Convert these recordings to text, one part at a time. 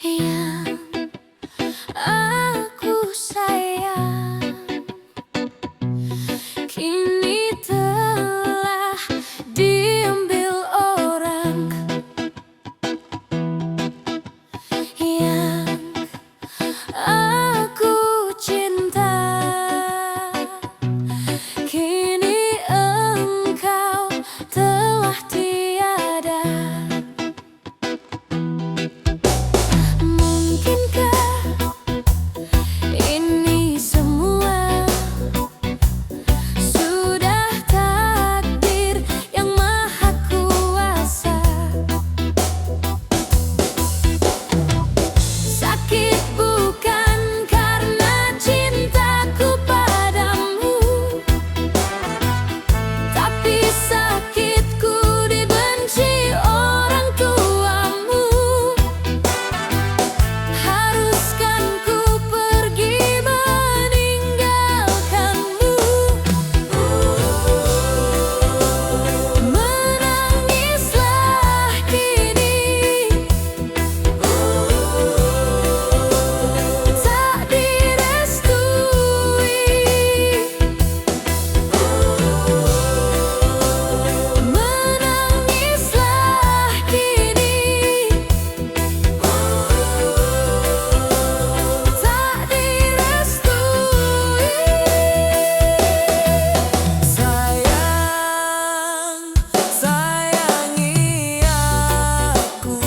yang aku sayang kini telah diambil orang yang aku cinta. Kini engkau telah tiada. Mungkinkah ini semua sudah takdir yang maha kuasa? Sakit bukan karena cintaku padamu, tapi sakitku dibenci orang tuamu. Haruskan ku pergi meninggalkanmu? Menangislah kini, tak direstui. Menangislah kini, tak direstui. Sayang, sayangi aku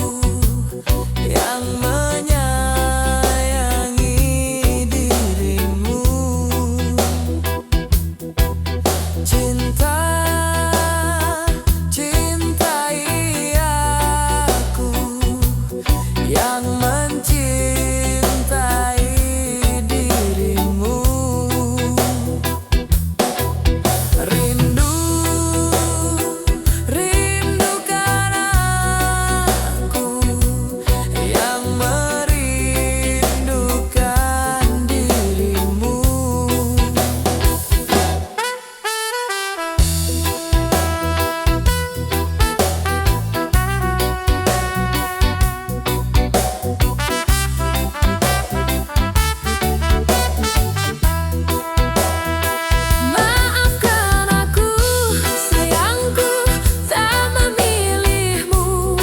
yang menyayangi dirimu. Cinta, cintai aku yang mencintai dirimu. Rindu, rindukan aku yang merindukan dirimu. Maafkan aku, sayangku, tak memilihmu,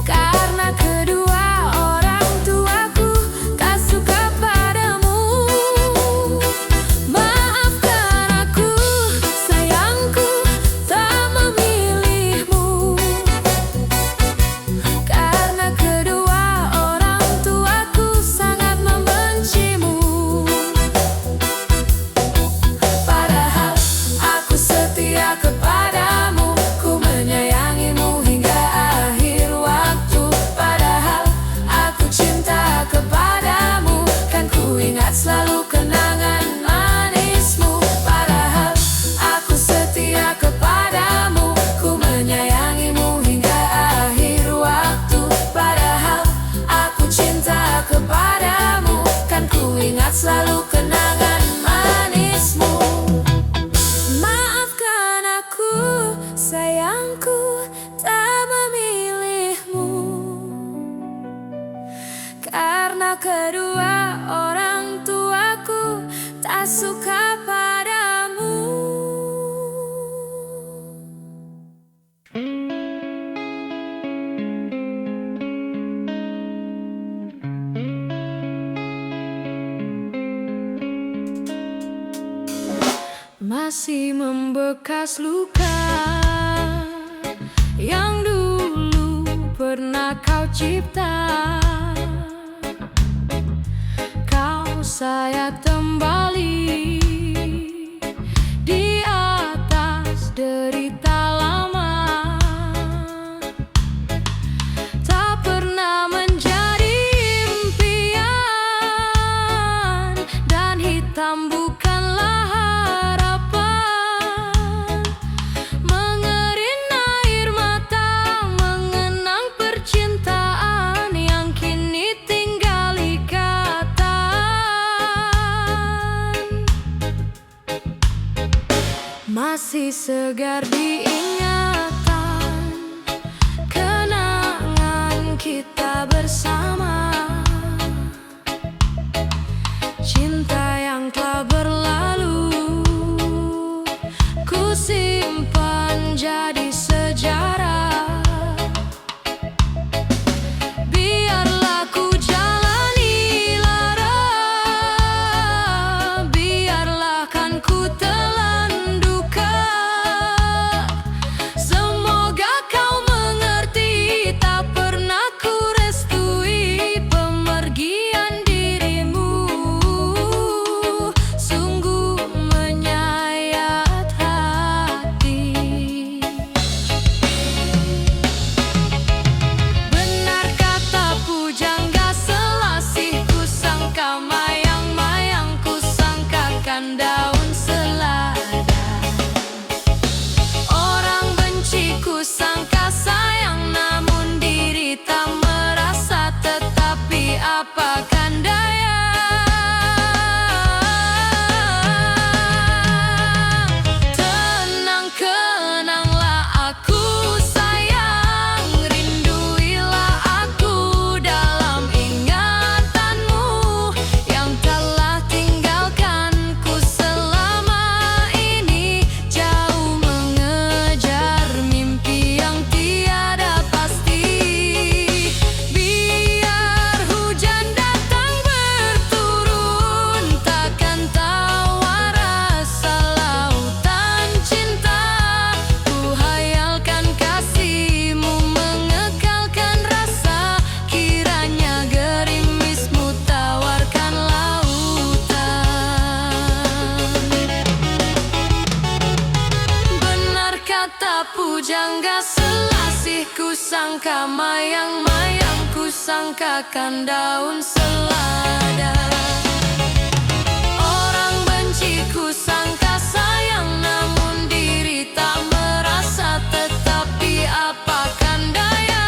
karena kedua orang tuaku tak suka padamu. Maafkan aku, sayangku, tak memilihmu, karena kedua orang tuaku sangat membencimu. Padahal aku setia kepadamu, ku menyayangimu hingga akhir waktu. Padahal aku cinta kepadamu, kan ku ingat selalu kenangan manismu. Padahal aku setia kepadamu, ku menyayangimu hingga akhir waktu. Padahal aku cinta kepadamu, kan ku ingat selalu kenangan manismu. Maafkan aku, sayangku, tak memilihmu, karena kedua orang tuaku tak suka padamu. Masih membekas luka yang dulu pernah kau cipta. Kau sayat kembali di atas derita lama. Tak pernah menjadi impian, dan hitam bukanlah harapan. Mengerin air mata mengenang percintaan yang kini tinggal ikatan. Masih segar diingatan kenangan kita sangka mayang-mayang, ku sangkakan daun selada. Orang benci ku sangka sayang, namun diri tak merasa. Tetapi apakan daya,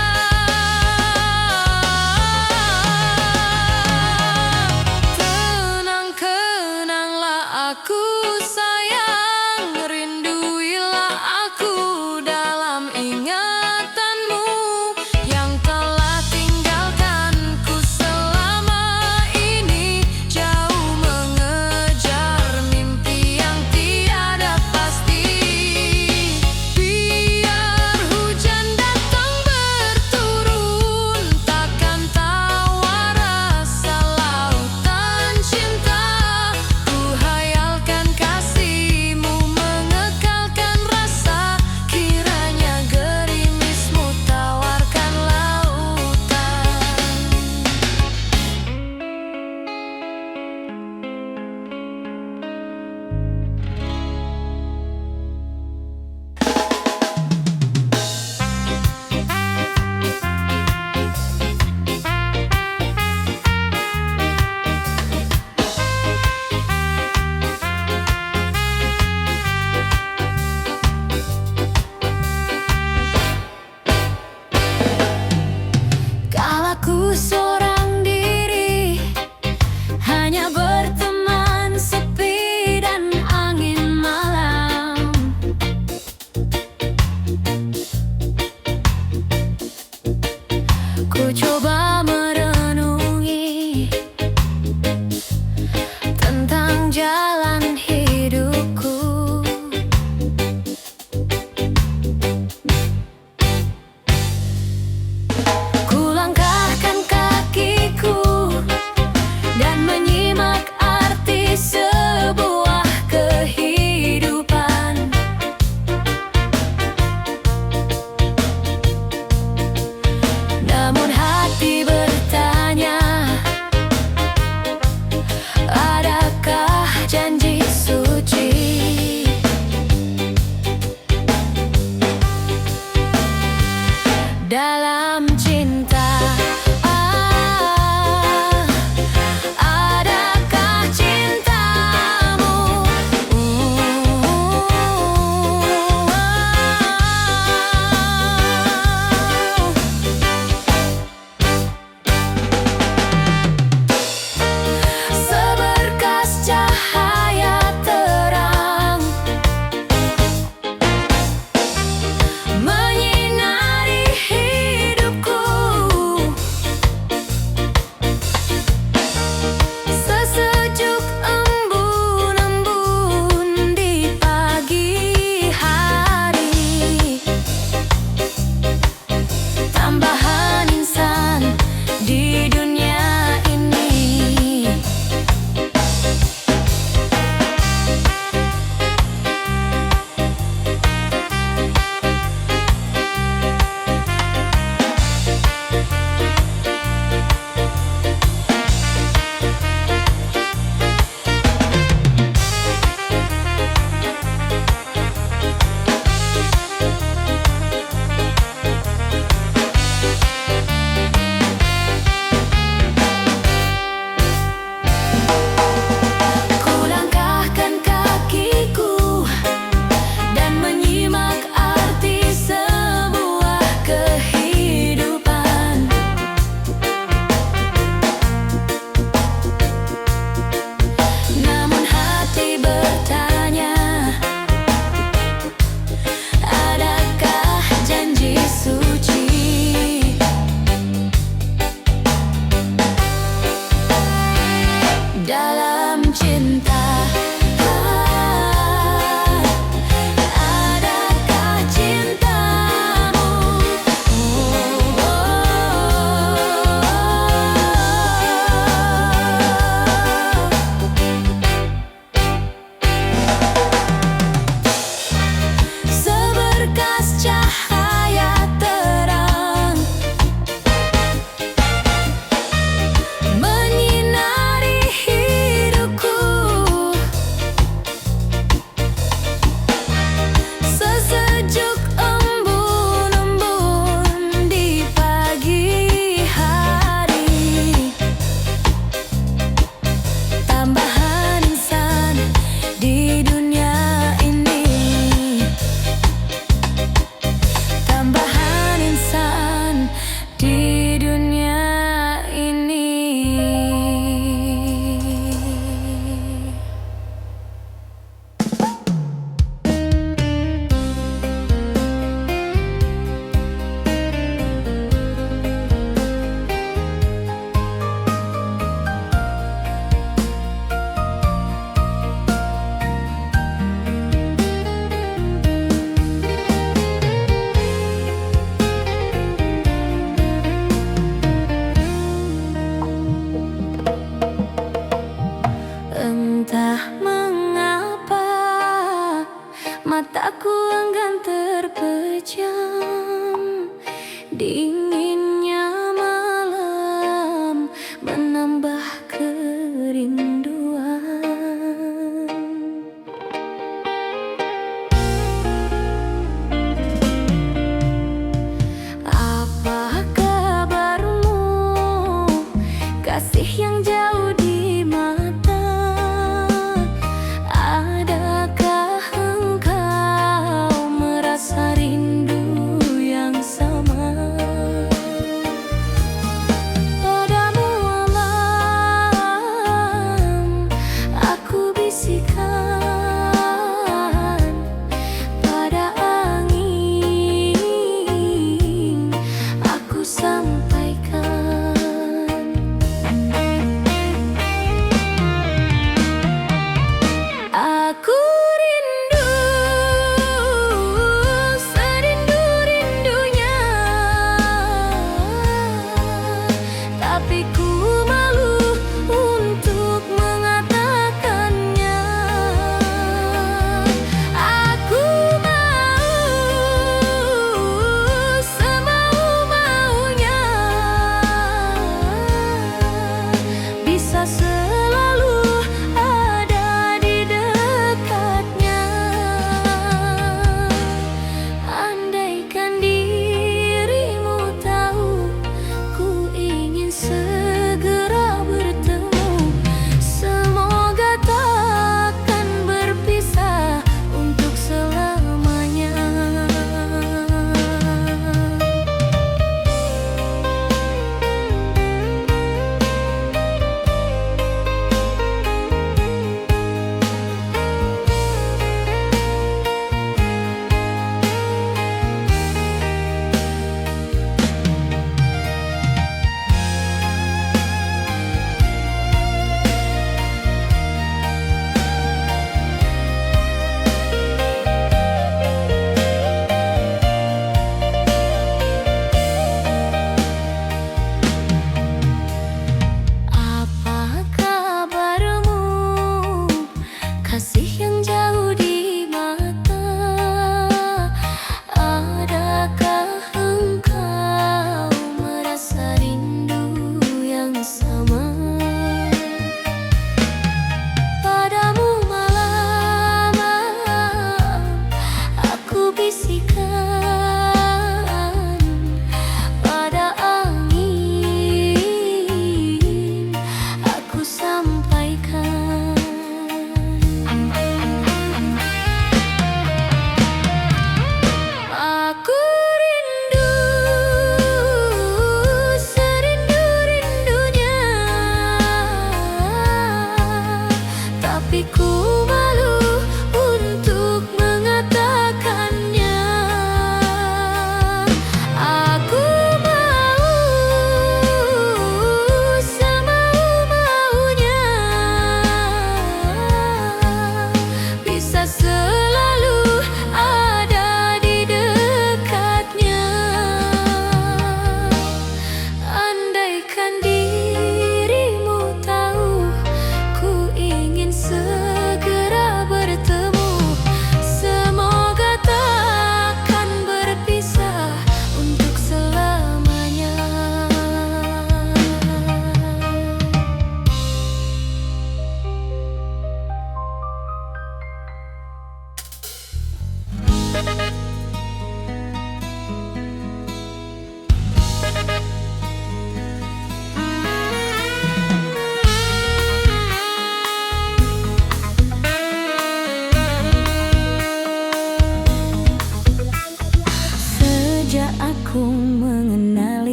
tenang kenanglah aku sayang, rinduilah aku dalam ingatanmu yang telah tinggalkanku selama ini, jauh mengejar mimpi yang tiada pasti. Biar hujan datang berturun, takkan tawar rasa lautan cinta. Ku hayalkan kasihmu mengekalkan rasa, kiranya gerimismu tawarkan lautan. Kala ku seorang diri, hanya berteman sepi dan angin malam. Ku coba merenungi tentang jalan hidupku. Ku langkahkan kakiku dan menyimak arti sebuah kehidupan. Namun hati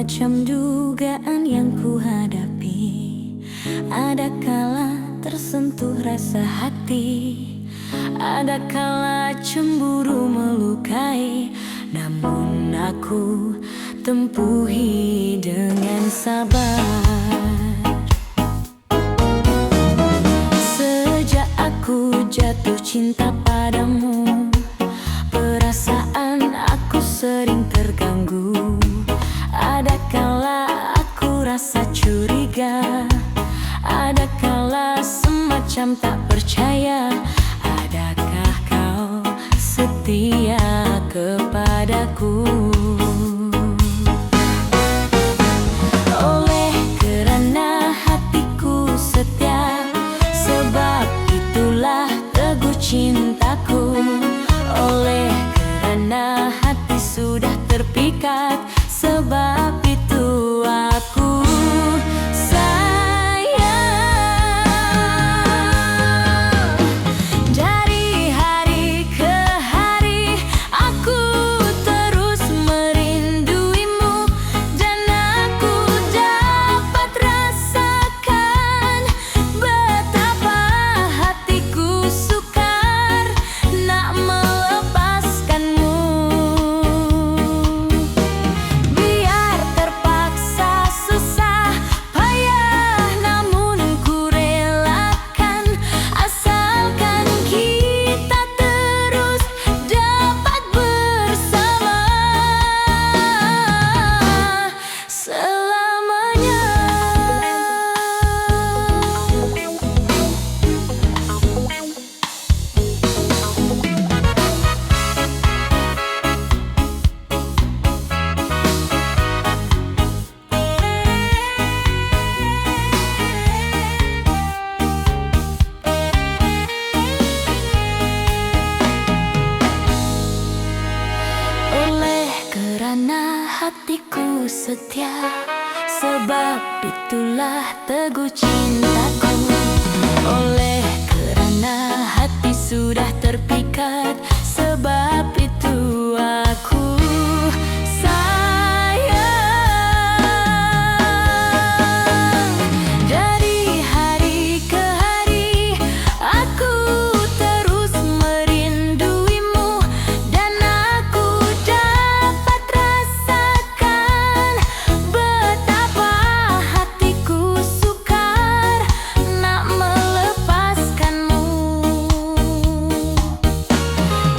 macam dugaan yang ku hadapi. Ada kala tersentuh rasa hati, ada kala cemburu melukai. Namun aku tempuhi dengan sabar. Sejak aku jatuh cinta padamu, perasaan aku sering terganggu. Ada kala aku rasa curiga, ada kala semacam tak percaya. Adakah kau setia kepadaku? Oleh kerana hatiku setia, sebab itulah teguh cintaku. Oleh kerana hati sudah terpikat, sebab itu aku sayang. Dari hari ke hari aku terus merinduimu, dan aku dapat rasakan betapa hatiku sukar nak melepaskanmu. Biar terpaksa susah payah, namun ku relakan, asalkan kita terus dapat bersama selamanya. Oleh kerana hatiku setia, sebab itulah teguh cintaku. Oleh kerana hati sudah terpikat, sebab itu aku sayang. Dari hari ke hari aku terus merinduimu, dan aku dapat rasakan betapa hatiku sukar nak melepaskanmu.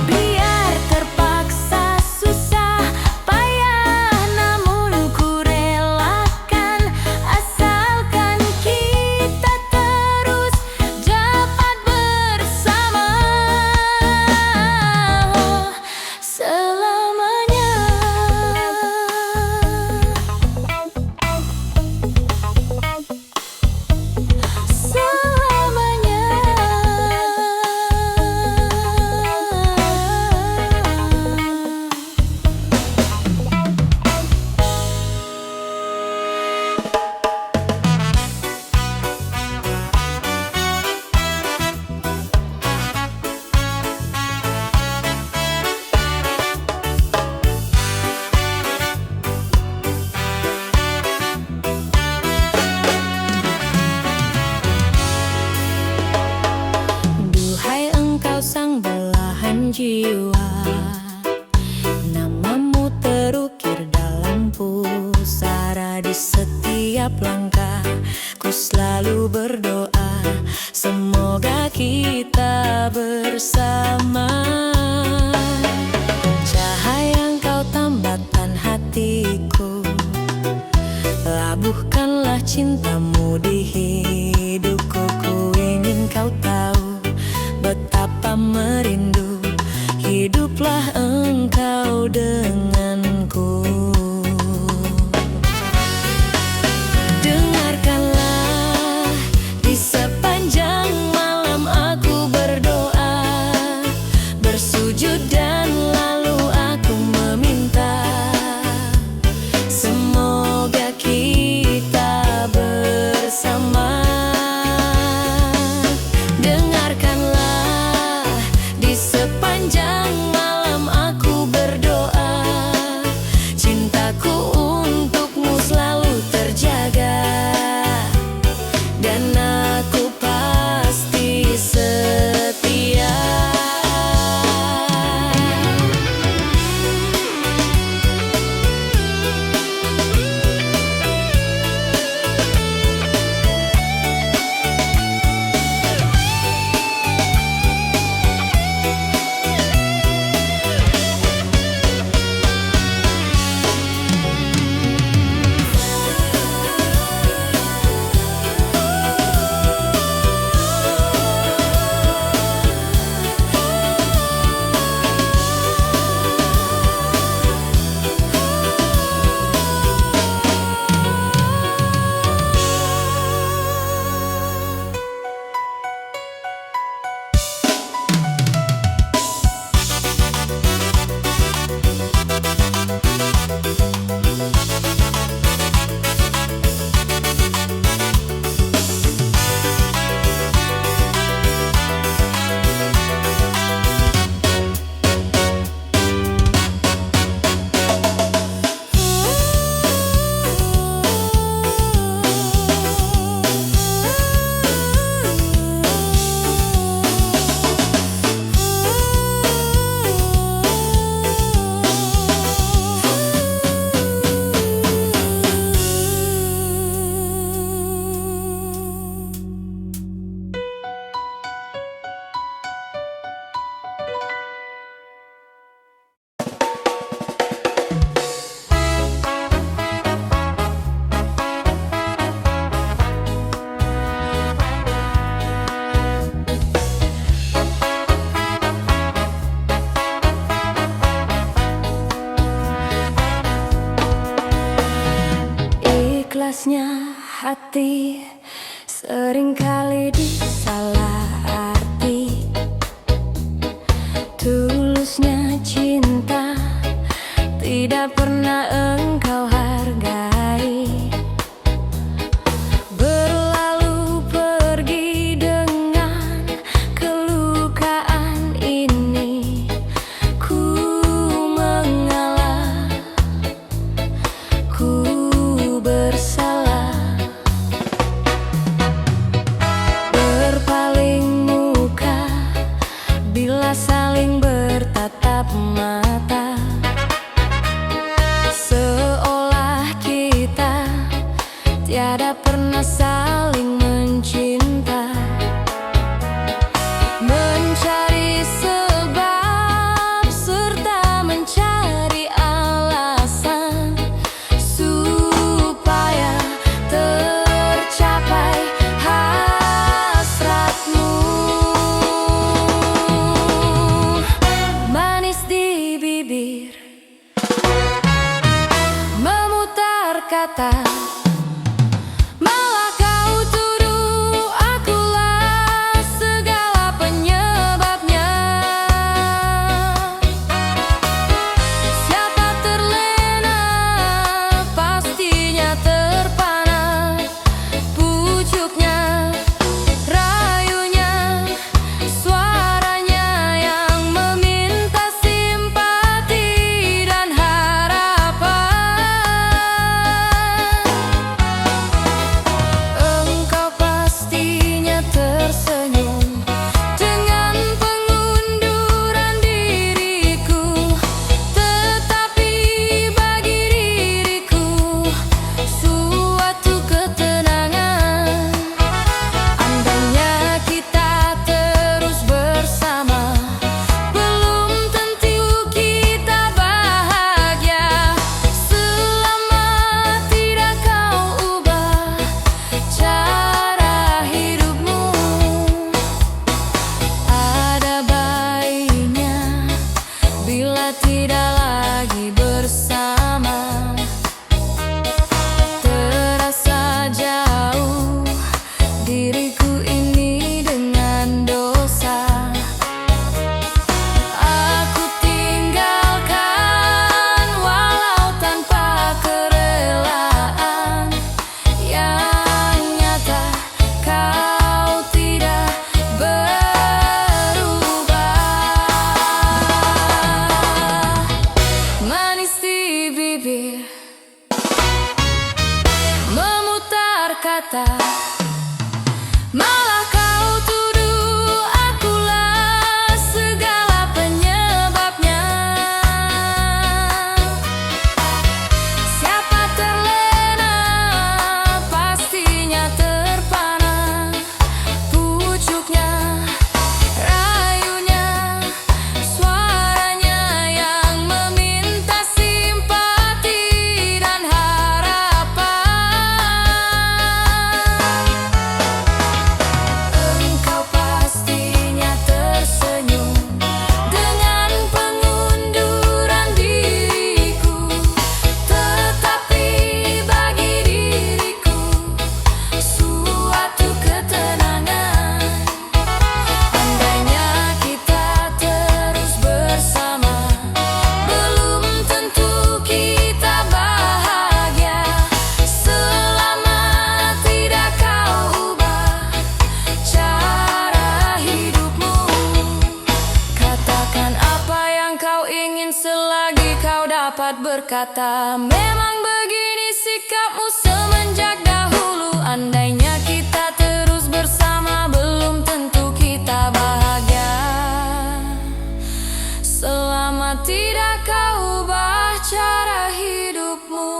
Biar terpaksa susah payah, namun ku relakan, asalkan kita terus dapat bersama selamanya. Selamanya. Duhai engkau sang belahan jiwa, namamu terukir dalam pusara. Di setiap langkah ku selalu berdoa, semoga kita bersama. Cahaya engkau tambahkan hatiku, labuhkanlah cintamu di hidupku. Ku ingin kau tahu betapa merindu, hiduplah engkau denganku. Dengarkanlah di sepanjang malam aku berdoa, bersujud dan lalu aku meminta, semoga kita bersama. Ikhlasnya hati seringkali disalah arti. Tulusnya cinta tidak pernah engkau hargai. Berlalu pergi dengan kelukaan ini. Ku mengalah, ku bersalah. Berpaling muka bila saling bertatap mata, seolah kita tiada pernah saling mencinta. Mencari sebab serta mencari alasan supaya tercapai hasratmu. Manis di bibir, memutar kata, malah kau tuduh akulah segala penyebabnya. Siapa terlena pastinya terpana. Pucuknya, rayunya, suaranya yang meminta simpati dan harapan. Engkau pastinya tersenyum dengan pengunduran diriku, tetapi bagi diriku suatu ketenangan. Andainya kita terus bersama, belum tentu kita bahagia. Selama tidak kau ubah cara hidupmu, ada baiknya bila tidak lagi bersama. Terasa jauh diriku ini dengan dosa. Aku tinggalkan walau tanpa kerelaan. Yang nyata kau tidak berubah. Manis di bibir, memutar kata, malah kau tuduh akulah segala penyebabnya. Siapa terlena pastinya terpana. Pucuknya, rayunya, suaranya yang meminta simpati dan harapan. Engkau pastinya tersenyum dengan pengunduran diriku, tetapi bagi diriku suatu ketenangan. Andainya kita terus bersama, belum tentu kita bahagia. Selama tidak kau ubah cara hidupmu, katakan apa yang kau ingin selagi kau dapat berkata. Memang begini sikapmu semenjak dahulu. Andainya kita terus bersama, belum tentu kita bahagia. Selama tidak kau ubah cara hidupmu.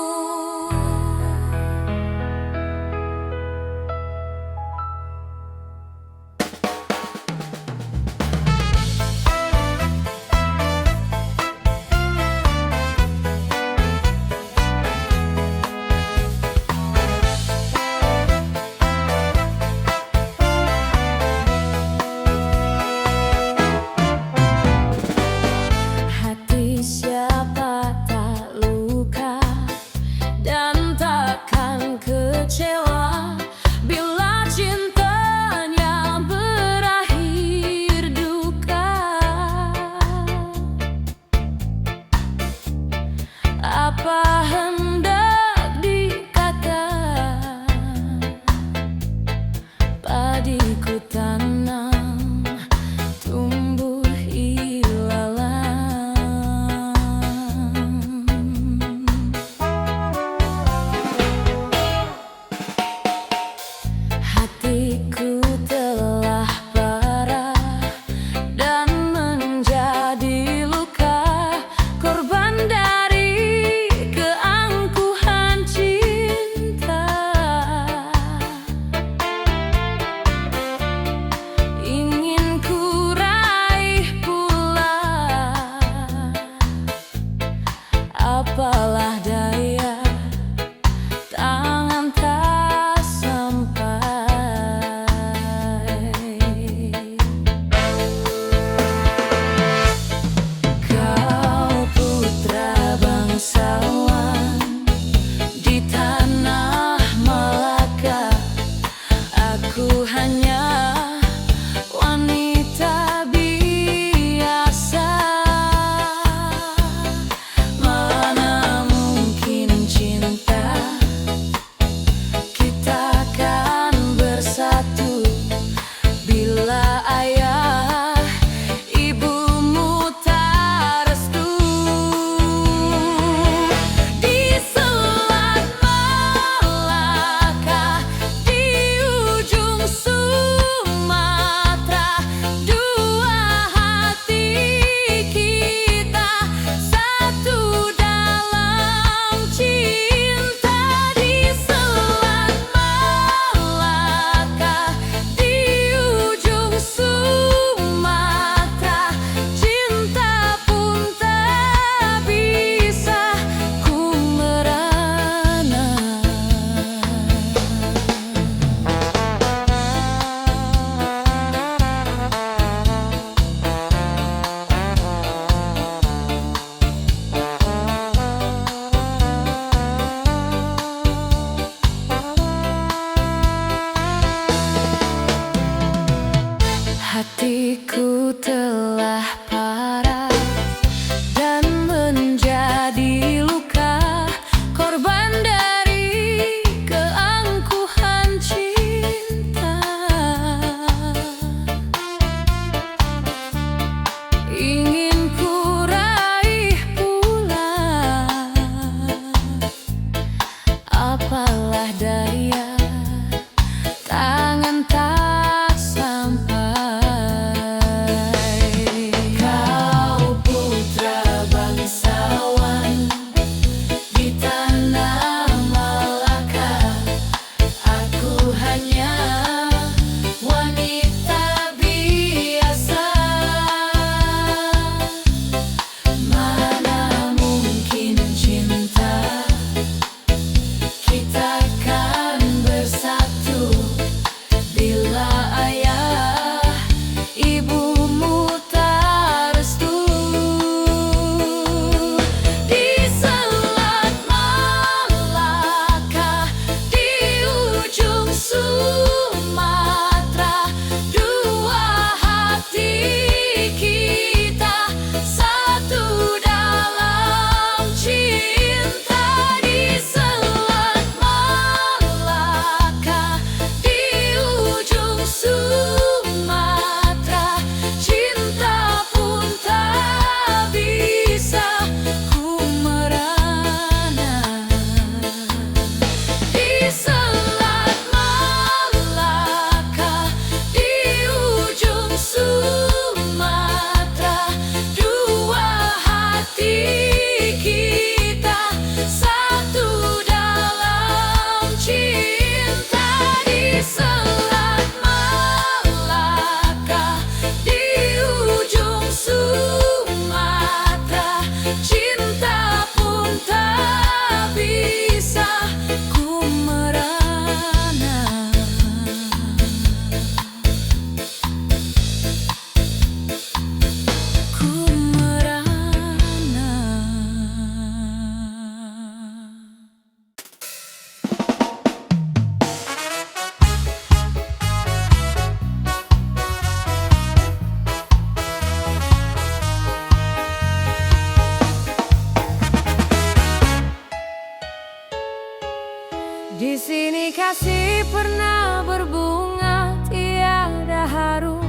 Di sini kasih pernah berbunga, tiada harum,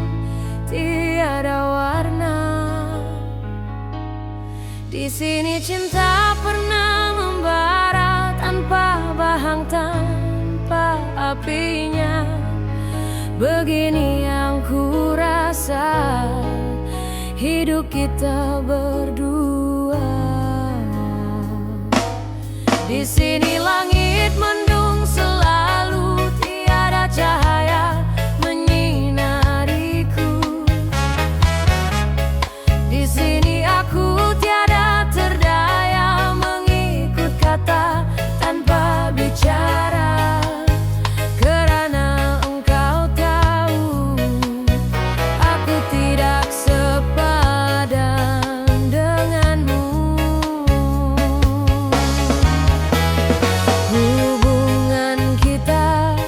tiada warna. Di sini cinta pernah membara tanpa bahang, tanpa apinya. Begini yang ku rasa hidup kita berdua. Di sini langit mendung selalu, tiada cahaya menyinariku. Di sini aku tiada terdaya mengikut kata tanpa bicara, karena engkau tahu aku tidak sepadan denganmu. Hubungan kita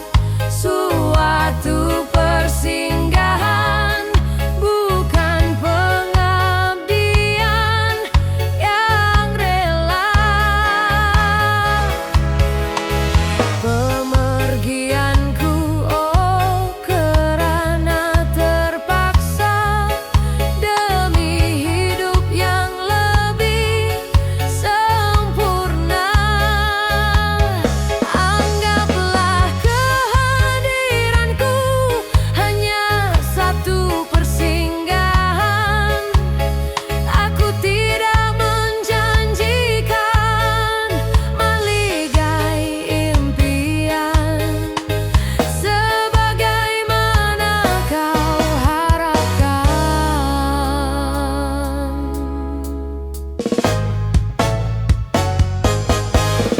suatu persinggahan, bukan pengabdian yang rela. Pemergianku, oh karena terpaksa demi hidup yang lebih sempurna. Anggaplah kehadiranku hanya satu persinggahan. Aku tidak menjanjikan meligai impian sebagaimana kau harapkan.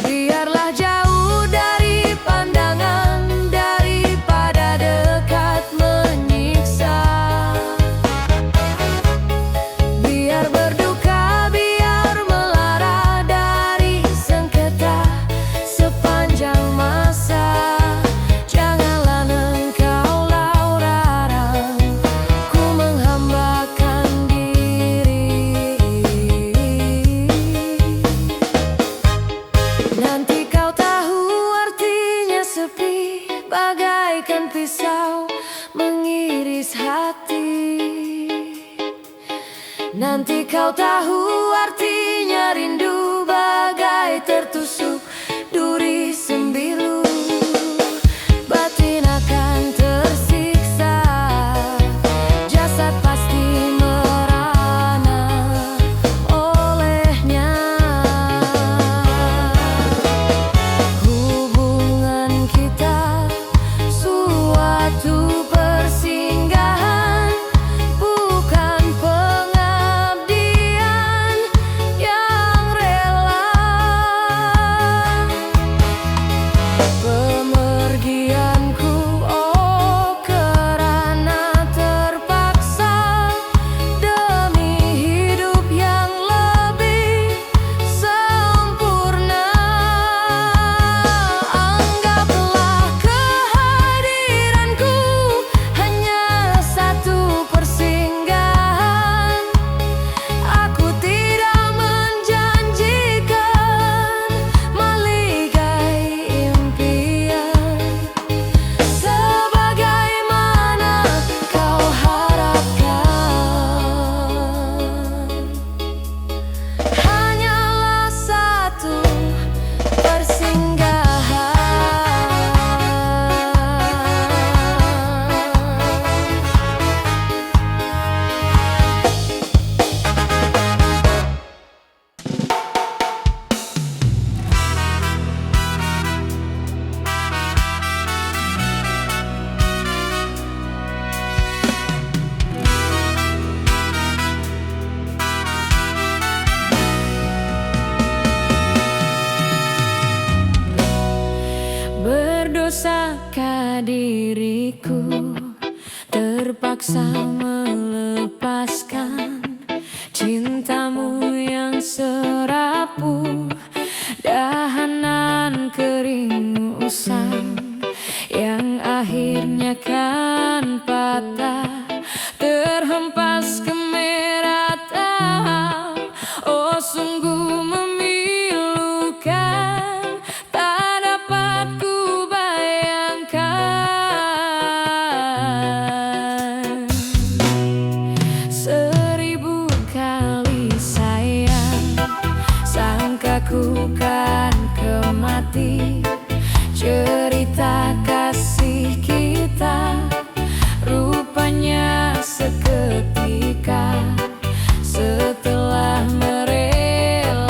Biarlah jauh dari pandangan daripada dekat menyiksa. Biar berduka, biar melara dari sengketa sepanjang masa. Janganlah engkau laurara, ku menghambakan diri. Nanti kau tahu artinya sepi, bagaikan pisau mengiris hati. Nanti kau tahu artinya rindu, bagai tertusuk duri sembilu. Batin akan tersiksa, jasad pasti merana olehnya. Hubungan kita suatu persinggahan, bukan pengabdian yang rela. Pemergianku, oh karena terpaksa demi hidup yang lebih sempurna. Anggaplah kehadiranku hanya satu persinggahan. Aku tidak menjanjikan meligai impian sebagaimana kau harapkan. Hanyalah satu persinggahan. Berdosakah diriku terpaksa melepaskan cintamu yang serapuh, dahanan kering usang yang akhirnya kan patah, terhempas ke merata. Oh sungguh memilukan, tak dapat ku berbagi cerita kasih kita. Rupanya seketika setelah merelakan,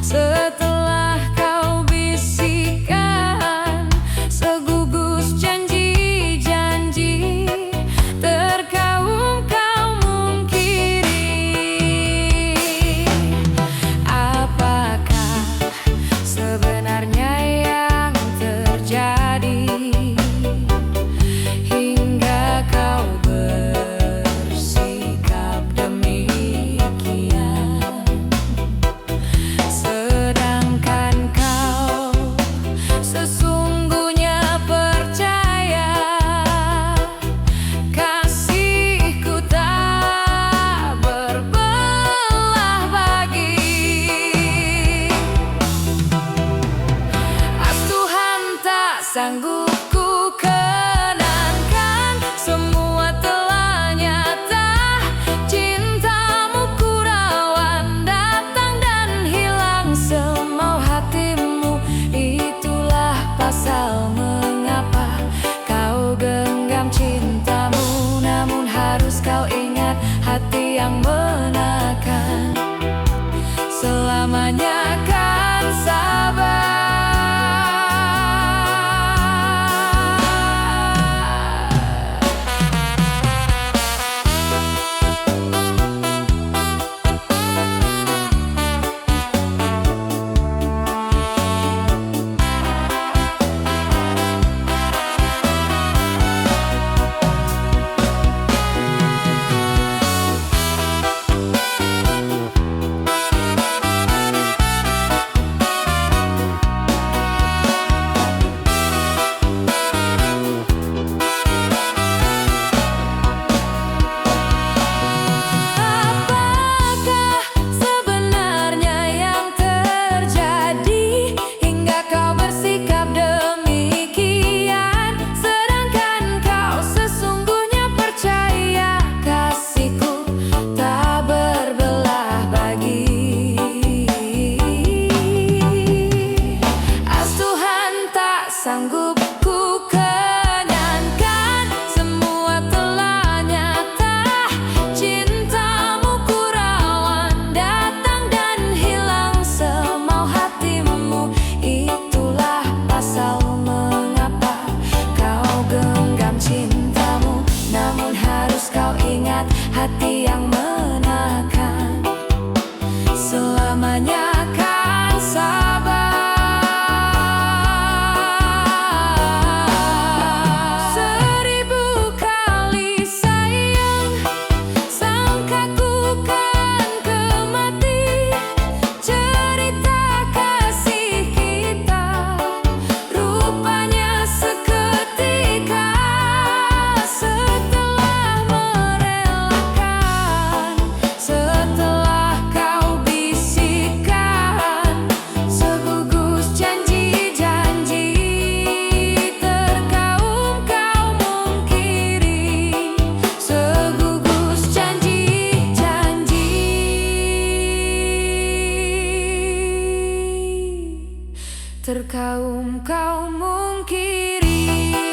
setelah kau bisikan segugus janji-janji, terkaum kau mungkiri. Apakah sebenarnya yang terjadi hingga kau bersikap demikian, sedangkan kau sesungguhnya percaya kasihku tak berbelah bagi. Tuhan tak sanggup ku kenankan, semua telah nyata. Cintamu ku rawan, datang dan hilang semau hatimu. Itulah pasal mengapa kau genggam cintamu. Namun harus kau ingat, hati yang menakan selamanya kan sabar. Sanggup ku kenankan, semua telah nyata. Cintamu ku rawan, datang dan hilang semau hatimu. Itulah pasal mengapa kau genggam cintamu. Namun harus kau ingat, hati yang menakan selamanya kan sabar. Terkaum kau mungkiri.